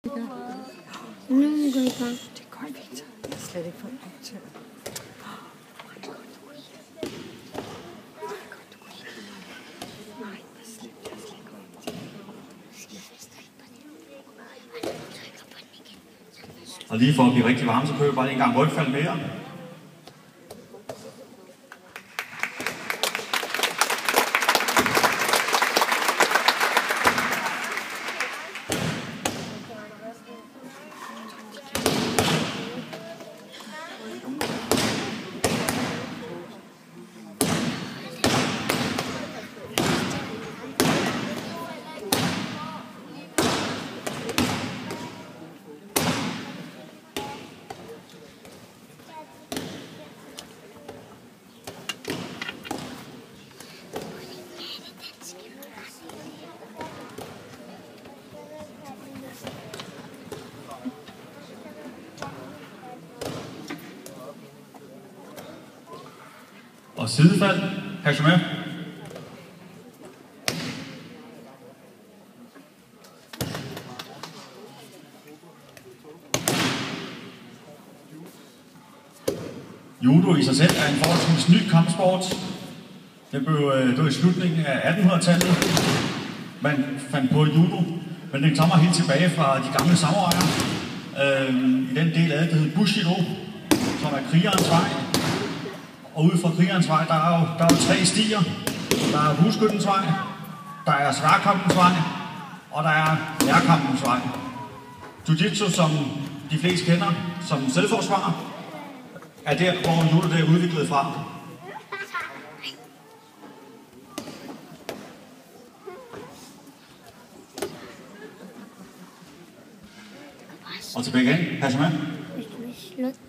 Nu må gå i gang. Det er godt, Victor. Jeg har slet ikke fået lov til. Og lige for at blive rigtig varme, så køber jeg bare en gang rygfald mere. Og sidefald, Hashemeh. Judo i sig selv er en forholdsvis ny kampsport. Det blev i slutningen af 1800-tallet, man fandt på judo, men den kommer helt tilbage fra de gamle samuraier. I den del af det hed Bushido, som er krigerens vej. Og ude fra krigerens vej, der er jo 3 stier. Der er bueskyttens vej, der er sværkampens vej, og der er nærkampens vej. Jiu-jitsu, som de fleste kender som selvforsvar, er der, hvor judo er udviklet fra. Og tilbage igen. Pas med. Hvis du vil slutte.